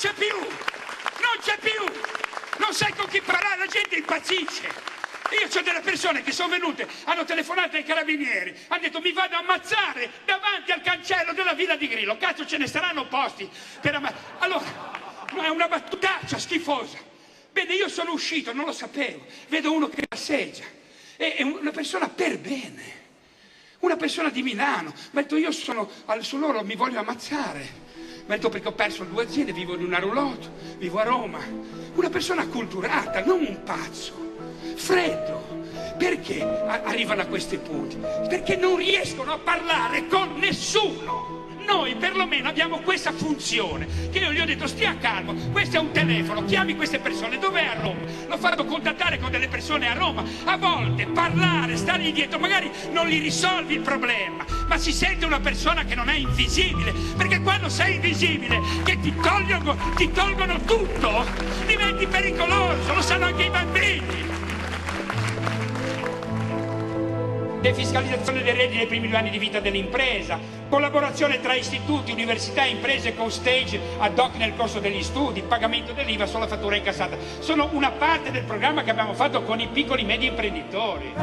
c'è più, non c'è più, non sai con chi parlare, la gente impazzisce. Io ho delle persone che sono venute, hanno telefonato ai carabinieri, hanno detto mi vado a ammazzare davanti al cancello della Villa di Grillo. Cazzo, ce ne saranno posti per Allora, no, è una battutaccia schifosa. Bene, io sono uscito, non lo sapevo, vedo uno che passeggia, è una persona per bene, una persona di Milano. Mi ha detto io sono su loro, mi voglio ammazzare. Mi ha detto perché ho perso 2 aziende, vivo in una roulotte, vivo a Roma. Una persona acculturata, non un pazzo. Freddo. Perché arrivano a questi punti? Perché non riescono a parlare con nessuno. Noi perlomeno abbiamo questa funzione, che io gli ho detto stia calmo, questo è un telefono, chiami queste persone, dov'è a Roma? L'ho fatto contattare con delle persone a Roma. A volte parlare, stargli dietro, magari non gli risolvi il problema, ma si sente una persona che non è invisibile, perché quando sei invisibile, che ti tolgono tutto, diventi pericoloso, lo sanno anche i bambini. Defiscalizzazione dei redditi nei primi 2 anni di vita dell'impresa, collaborazione tra istituti, università e imprese con stage ad hoc nel corso degli studi, pagamento dell'IVA sulla fattura incassata. Sono una parte del programma che abbiamo fatto con i piccoli e medi imprenditori.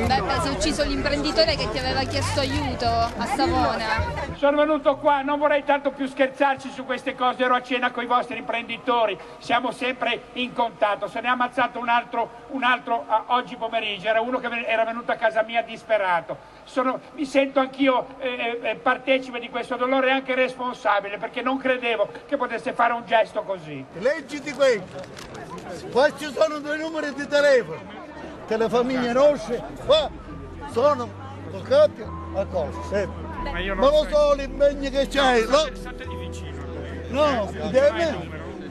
Beppe, si è ucciso l'imprenditore che ti aveva chiesto aiuto a Savona. Sono venuto qua, non vorrei tanto più scherzarci su queste cose, ero a cena con i vostri imprenditori, siamo sempre in contatto. Se ne è ammazzato un altro oggi pomeriggio, era uno che era venuto a casa mia disperato. Mi sento anch'io partecipe di questo dolore e anche responsabile, perché non credevo che potesse fare un gesto così. Leggiti qua ci sono 2 numeri di telefono, che la famiglia nostra qua sono toccati a cosa, sempre. Ma lo so l'impegno che c'hai, no,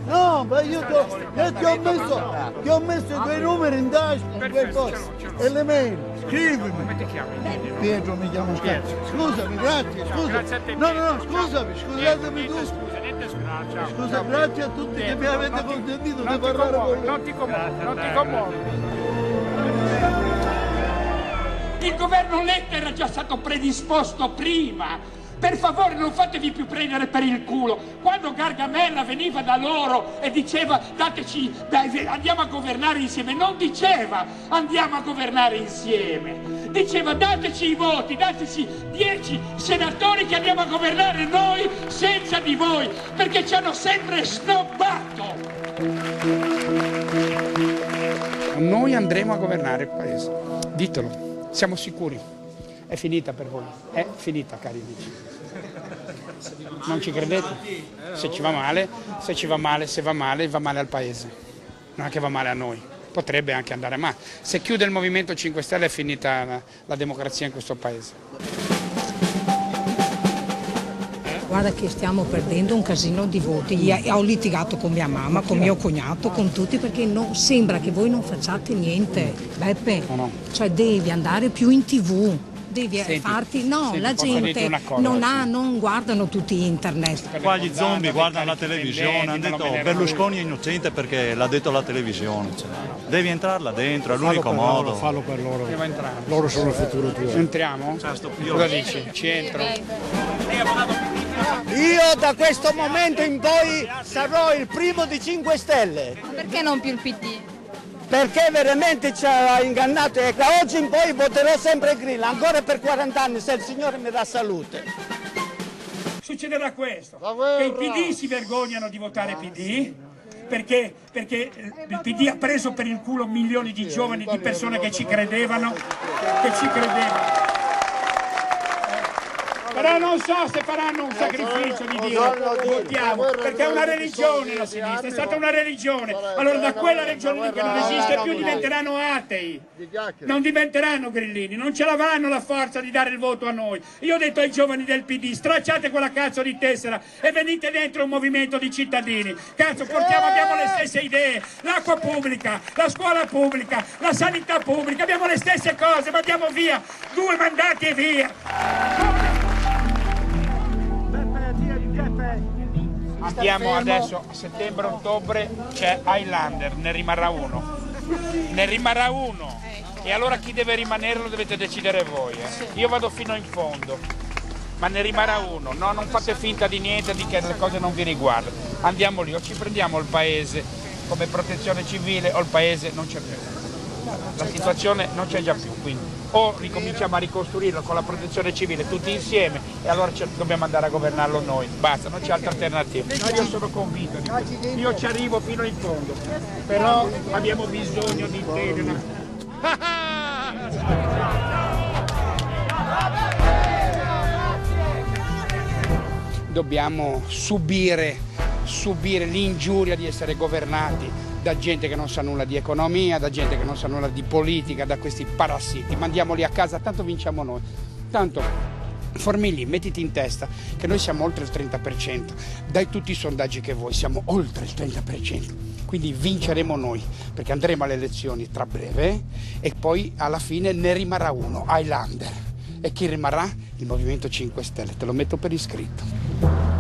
no, ma io ti ho messo 2 numeri in tasca, 2 cose, e le mail, scrivimi. Come ti chiami? Pietro mi chiamo. Scusami, grazie, scusa. No, scusami, scusatemi tu. Scusa, grazie a tutti che mi avete consentito di parlare con me. Non ti commuovi. Il governo Letta era già stato predisposto prima. Per favore non fatevi più prendere per il culo. Quando Gargamella veniva da loro e diceva andiamo a governare insieme, non diceva andiamo a governare insieme, diceva dateci i voti, dateci 10 senatori che andiamo a governare noi senza di voi, perché ci hanno sempre snobbato. Noi andremo a governare il paese, ditelo. Siamo sicuri, è finita per voi, è finita cari amici. Non ci credete? Se ci va male, se va male al paese, non è che va male a noi, potrebbe anche andare male. Se chiude il Movimento 5 Stelle è finita la democrazia in questo paese. Guarda che stiamo perdendo un casino di voti. Ho litigato con mia mamma, con mio cognato, con tutti, perché sembra che voi non facciate niente. Beppe, cioè devi andare più in TV, devi farti... No, la gente non guardano tutti internet. Qua gli zombie guardano la televisione, hanno detto Berlusconi è innocente perché l'ha detto la televisione. Devi entrare là dentro, è l'unico modo. Fallo per loro. Devo entrare. Loro sono il futuro tuo. Entriamo? Cosa dici? Ci entro. Io da questo momento in poi sarò il primo di 5 Stelle. Perché non più il PD? Perché veramente ci ha ingannato e da oggi in poi voterò sempre Grillo, ancora per 40 anni se il Signore mi dà salute. Succederà questo, che i PD si vergognano di votare PD, perché il PD ha preso per il culo milioni di giovani, di persone che ci credevano, Però non so se faranno un sacrificio di dire votiamo, perché è una religione la sinistra, è stata una religione. Allora da quella religione che non esiste più diventeranno atei, non diventeranno grillini, non ce l'avranno la forza di dare il voto a noi. Io ho detto ai giovani del PD, stracciate quella cazzo di tessera e venite dentro un movimento di cittadini. Cazzo, abbiamo le stesse idee, l'acqua pubblica, la scuola pubblica, la sanità pubblica, abbiamo le stesse cose, ma andiamo via, 2 mandati e via. Abbiamo adesso a settembre-ottobre c'è Highlander, ne rimarrà uno. E allora chi deve rimanere lo dovete decidere voi. Io vado fino in fondo. ma ne rimarrà uno. No, non fate finta di niente, di che le cose non vi riguardano. Andiamo lì, o ci prendiamo il paese come protezione civile o il paese non c'è più. La situazione non c'è già più, quindi o ricominciamo a ricostruirlo con la protezione civile tutti insieme e allora dobbiamo andare a governarlo noi, basta, non c'è altra alternativa. Io sono convinto di questo, io ci arrivo fino in fondo, però abbiamo bisogno di te. Dobbiamo subire l'ingiuria di essere governati da gente che non sa nulla di economia, da gente che non sa nulla di politica, da questi parassiti. Mandiamoli a casa, tanto vinciamo noi. Tanto Formigli, mettiti in testa che noi siamo oltre il 30%, dai tutti i sondaggi che vuoi, siamo oltre il 30%. Quindi vinceremo noi, perché andremo alle elezioni tra breve e poi alla fine ne rimarrà uno, Highlander. E chi rimarrà? Il Movimento 5 Stelle, te lo metto per iscritto.